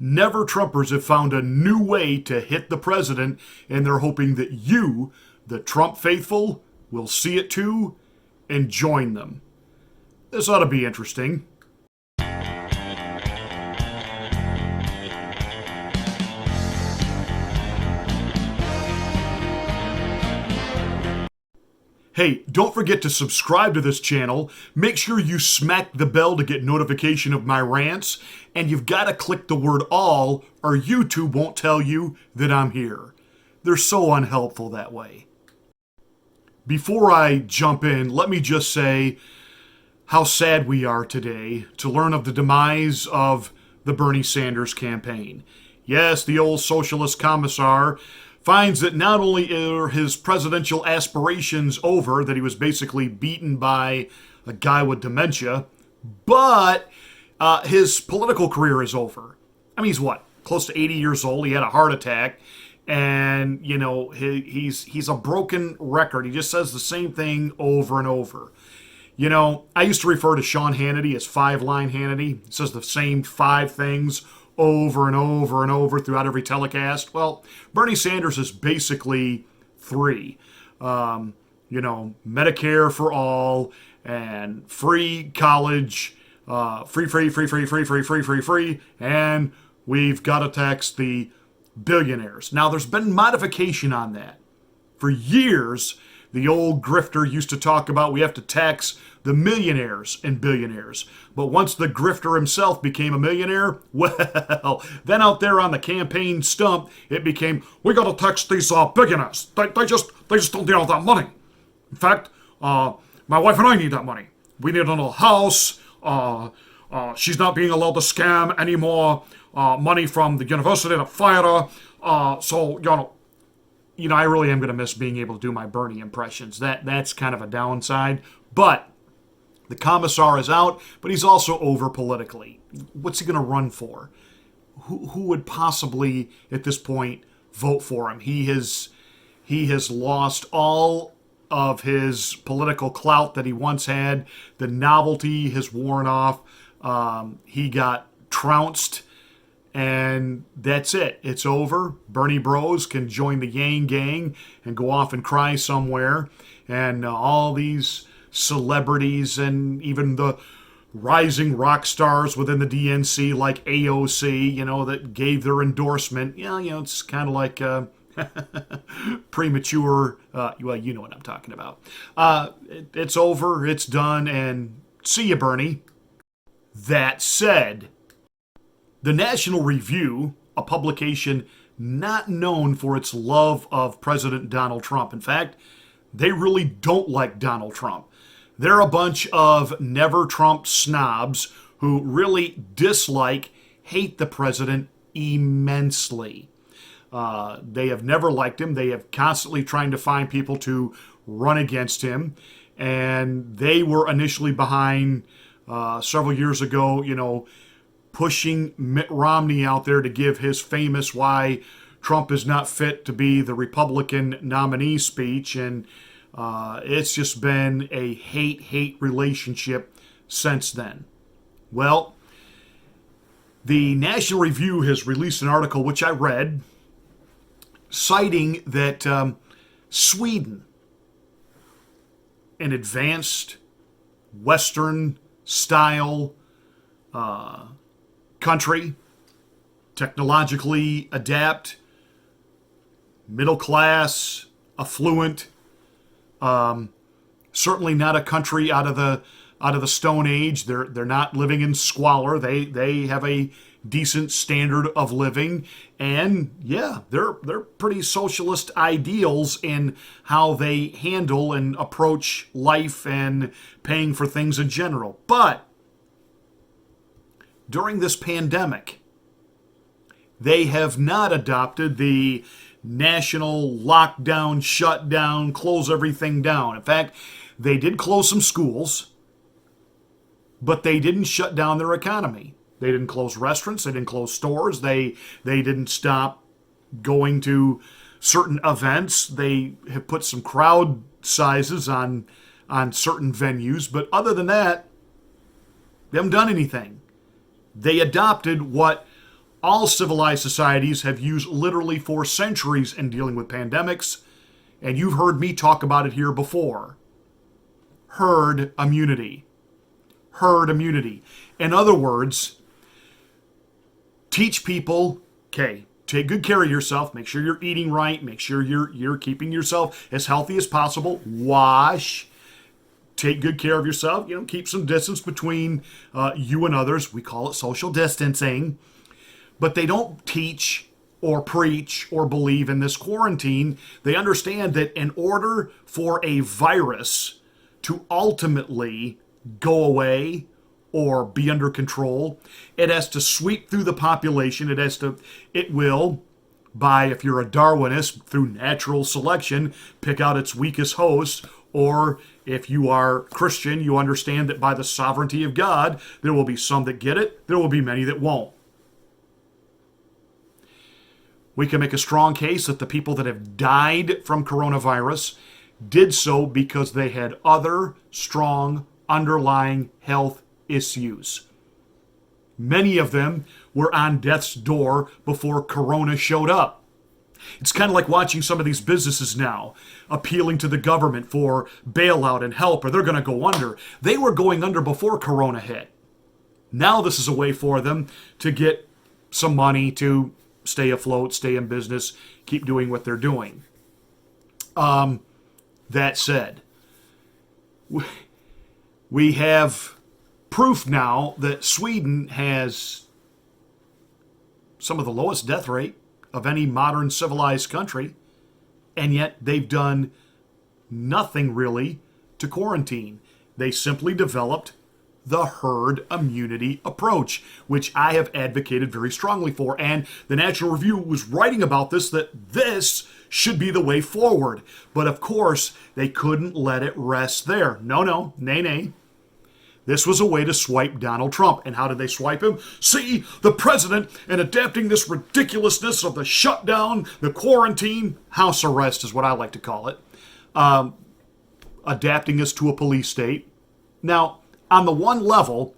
Never Trumpers have found a new way to hit the president, and they're hoping that you, the Trump faithful, will see it too and join them. This ought to be interesting. Hey, don't forget to subscribe to this channel. Make sure you smack the bell to get notification of my rants. And you've got to click the word all or YouTube won't tell you that I'm here. They're so unhelpful that way. Before I jump in, let me just say how sad we are today to learn of the demise of the Bernie Sanders campaign. Yes, the old socialist commissar finds that not only are his presidential aspirations over, that he was basically beaten by a guy with dementia, but his political career is over. I mean, he's what, close to 80 years old. He had a heart attack, and you know he's a broken record. He just says the same thing over and over. You know, I used to refer to Sean Hannity as five-line Hannity. He says the same five things over and over and over throughout every telecast. Well, Bernie Sanders is basically three. Medicare for all and free college, free, and we've got to tax the billionaires. Now, there's been modification on that. For years, the old grifter used to talk about we have to tax the millionaires and billionaires. But once the grifter himself became a millionaire, well, then out there on the campaign stump, it became, we got to tax these billionaires. They just don't need all that money. In fact, my wife and I need that money. We need another house. She's not being allowed to scam any more money from the university to fire her. I really am going to miss being able to do my Bernie impressions. That's kind of a downside. But the commissar is out, but he's also over politically. What's he going to run for? Who would possibly, at this point, vote for him? He has lost all of his political clout that he once had. The novelty has worn off. He got trounced. And that's it. It's over. Bernie Bros can join the Yang Gang and go off and cry somewhere. And all these celebrities and even the rising rock stars within the DNC like AOC, that gave their endorsement. It's kind of like premature. Well, you know what I'm talking about. It's over. It's done. And see you, Bernie. That said, the National Review, a publication not known for its love of President Donald Trump. In fact, they really don't like Donald Trump. They're a bunch of never Trump snobs who really hate the president immensely. They have never liked him. They have constantly trying to find people to run against him. And they were initially behind, several years ago, pushing Mitt Romney out there to give his famous why Trump is not fit to be the Republican nominee speech. And it's just been a hate relationship since then. Well, the National Review has released an article, which I read, citing that Sweden, an advanced Western-style country, technologically adept, middle class, affluent, certainly not a country out of the Stone Age. They're not living in squalor. They have a decent standard of living, and yeah, they're pretty socialist ideals in how they handle and approach life and paying for things in general. But during this pandemic, they have not adopted the national lockdown, shutdown, close everything down. In fact, they did close some schools, but they didn't shut down their economy. They didn't close restaurants. They didn't close stores. They didn't stop going to certain events. They have put some crowd sizes on certain venues, but other than that, they haven't done anything. They adopted what All civilized societies have used literally for centuries in dealing with pandemics, and you've heard me talk about it here before. Herd immunity. Herd immunity. In other words, teach people, okay, take good care of yourself, make sure you're eating right, make sure you're keeping yourself as healthy as possible, wash, take good care of yourself, keep some distance between you and others. We call it social distancing. But they don't teach or preach or believe in this quarantine. They understand that in order for a virus to ultimately go away or be under control, it has to sweep through the population. It will, if you're a Darwinist, through natural selection, pick out its weakest host. Or if you are Christian, you understand that by the sovereignty of God, there will be some that get it, there will be many that won't. We can make a strong case that the people that have died from coronavirus did so because they had other strong underlying health issues. Many of them were on death's door before corona showed up. It's kind of like watching some of these businesses now appealing to the government for bailout and help, or they're going to go under. They were going under before corona hit. Now this is a way for them to get some money to stay afloat, stay in business, keep doing what they're doing. That said, we have proof now that Sweden has some of the lowest death rate of any modern civilized country, and yet they've done nothing really to quarantine. They simply developed the herd immunity approach, which I have advocated very strongly for. And the National Review was writing about this, that this should be the way forward. But of course, they couldn't let it rest there. No, nay. This was a way to swipe Donald Trump. And how did they swipe him? See, the president, in adapting this ridiculousness of the shutdown, the quarantine, house arrest is what I like to call it, adapting us to a police state. Now, on the one level,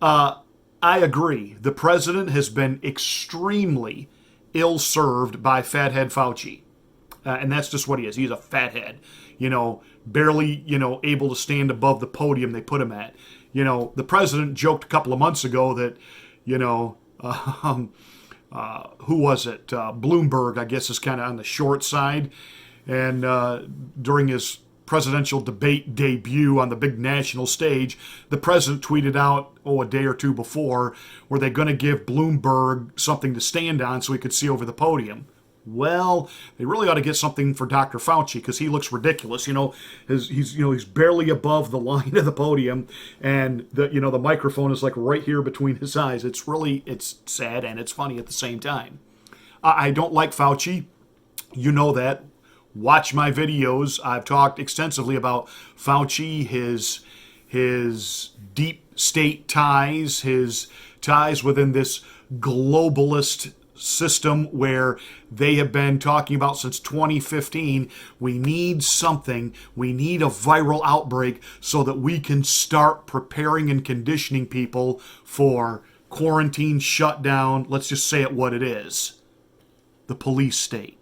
I agree. The president has been extremely ill-served by Fathead Fauci. And that's just what he is. He's a fathead. Barely, able to stand above the podium they put him at. The president joked a couple of months ago that, who was it? Bloomberg, I guess, is kind of on the short side. And during his presidential debate debut on the big national stage, the president tweeted out, a day or two before, were they going to give Bloomberg something to stand on so he could see over the podium? Well, they really ought to get something for Dr. Fauci because he looks ridiculous. He's barely above the line of the podium, and the microphone is like right here between his eyes. It's sad and it's funny at the same time. I don't like Fauci. You know that. Watch my videos. I've talked extensively about Fauci, his deep state ties, his ties within this globalist system where they have been talking about since 2015, we need something, we need a viral outbreak so that we can start preparing and conditioning people for quarantine, shutdown, let's just say it what it is, the police state.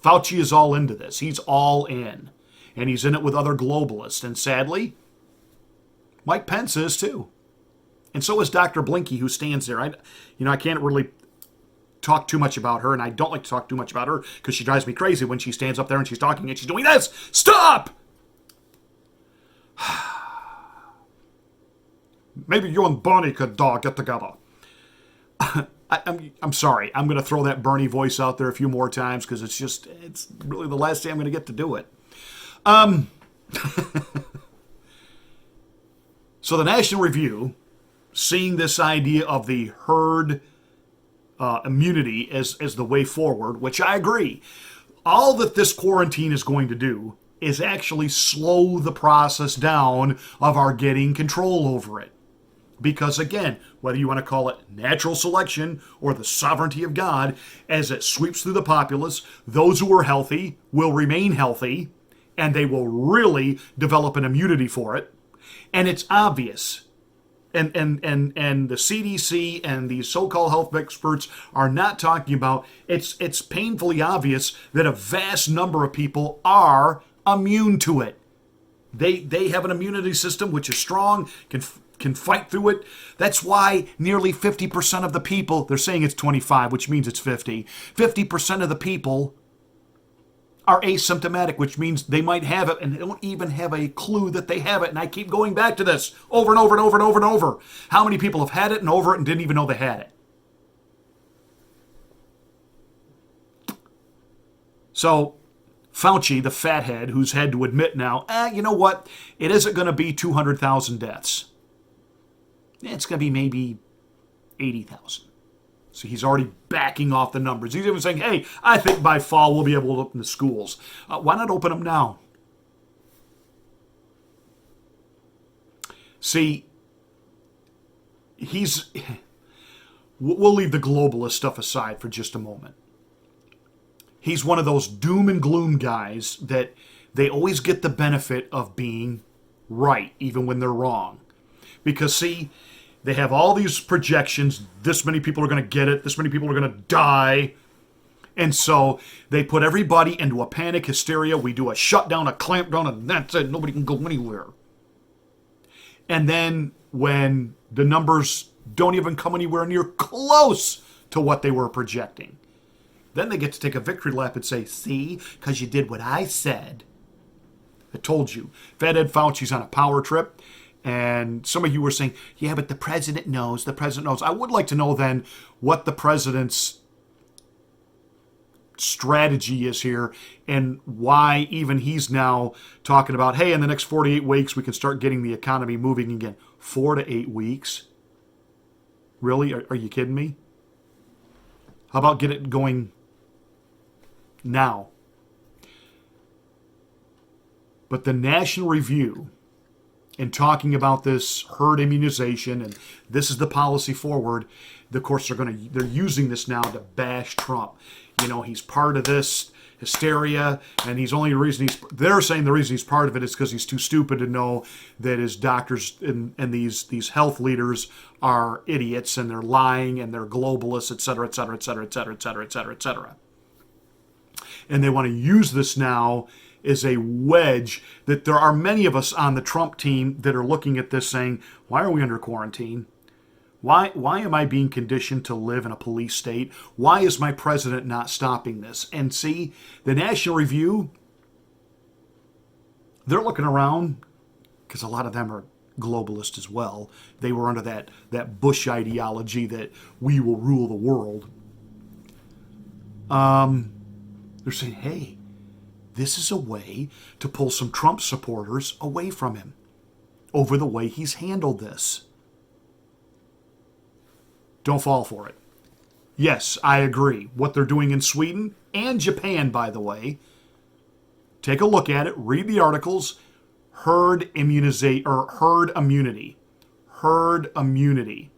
Fauci is all into this. He's all in. And he's in it with other globalists. And sadly, Mike Pence is too. And so is Dr. Blinky, who stands there. I can't really talk too much about her, and I don't like to talk too much about her because she drives me crazy when she stands up there and she's talking and she's doing this. Stop! Maybe you and Bernie could get together. I'm sorry. I'm going to throw that Bernie voice out there a few more times because it's really the last day I'm going to get to do it. So the National Review, seeing this idea of the herd immunity as the way forward, which I agree, all that this quarantine is going to do is actually slow the process down of our getting control over it. Because again, whether you want to call it natural selection or the sovereignty of God, as it sweeps through the populace, those who are healthy will remain healthy, and they will really develop an immunity for it. And it's obvious. and the CDC and these so-called health experts are not talking about, it's painfully obvious that a vast number of people are immune to it. They have an immunity system which is strong, can fight through it. That's why nearly 50% of the people, they're saying it's 25, which means it's 50. 50% of the people are asymptomatic, which means they might have it and they don't even have a clue that they have it. And I keep going back to this over and over and over and over and over. How many people have had it and over it and didn't even know they had it? So Fauci, the fathead, who's had to admit now, you know what? It isn't going to be 200,000 deaths. It's going to be maybe 80,000. So he's already backing off the numbers. He's even saying, hey, I think by fall we'll be able to open the schools. Why not open them now? See, we'll leave the globalist stuff aside for just a moment. He's one of those doom and gloom guys that they always get the benefit of being right, even when they're wrong. Because, see, they have all these projections. This many people are going to get it. This many people are going to die. And so they put everybody into a panic hysteria. We do a shutdown, a clampdown, and that's it. Nobody can go anywhere. And then when the numbers don't even come anywhere near close to what they were projecting, then they get to take a victory lap and say, see, because you did what I said. I told you. Fathead Fauci's on a power trip. And some of you were saying, yeah, but the president knows. The president knows. I would like to know then what the president's strategy is here and why even he's now talking about, hey, in the next 48 weeks, we can start getting the economy moving again. 4 to 8 weeks? Really? Are you kidding me? How about get it going now? But the National Review, in talking about this herd immunization, and this is the policy forward, of course they're using this now to bash Trump. You know, he's part of this hysteria, and they're saying the reason he's part of it is because he's too stupid to know that his doctors and these health leaders are idiots and they're lying and they're globalists, et cetera, et cetera, et cetera, et cetera, et cetera, et cetera, et cetera. And they want to use this now is a wedge that there are many of us on the Trump team that are looking at this saying, why are we under quarantine? Why am I being conditioned to live in a police state? Why is my president not stopping this? And see, the National Review, they're looking around because a lot of them are globalist as well. They were under that Bush ideology that we will rule the world. They're saying, hey, this is a way to pull some Trump supporters away from him over the way he's handled this. Don't fall for it. Yes, I agree. What they're doing in Sweden and Japan, by the way, take a look at it, read the articles. Herd immunity. Herd immunity.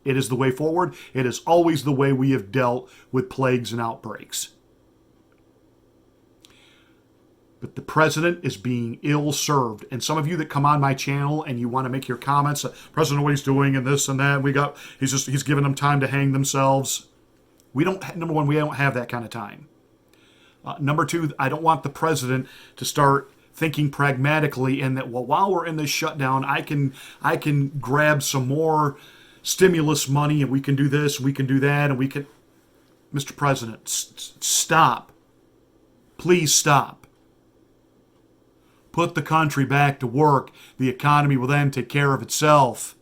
It is the way forward. It is always the way we have dealt with plagues and outbreaks. But the president is being ill-served. And some of you that come on my channel and you want to make your comments, President, what he's doing and this and that, he's giving them time to hang themselves. Number one, we don't have that kind of time. Number two, I don't want the president to start thinking pragmatically and that, well, while we're in this shutdown, I can grab some more stimulus money and we can do this, we can do that, and we can... Mr. President, stop. Please stop. Put the country back to work. The economy will then take care of itself.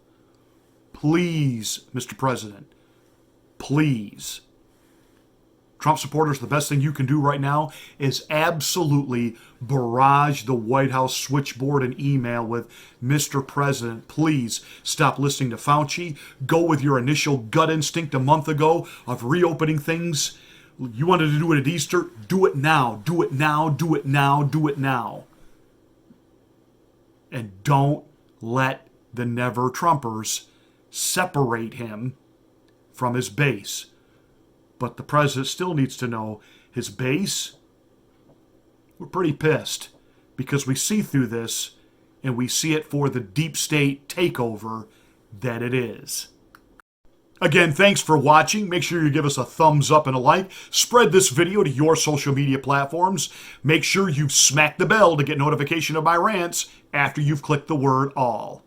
Please, Mr. President. Please. Trump supporters, the best thing you can do right now is absolutely barrage the White House switchboard and email with, Mr. President, please stop listening to Fauci. Go with your initial gut instinct a month ago of reopening things. You wanted to do it at Easter? Do it now. Do it now. Do it now. Do it now. And don't let the never-Trumpers separate him from his base. But the president still needs to know his base, we're pretty pissed because we see through this and we see it for the deep state takeover that it is. Again, thanks for watching. Make sure you give us a thumbs up and a like. Spread this video to your social media platforms. Make sure you've smacked the bell to get notification of my rants after you've clicked the word all.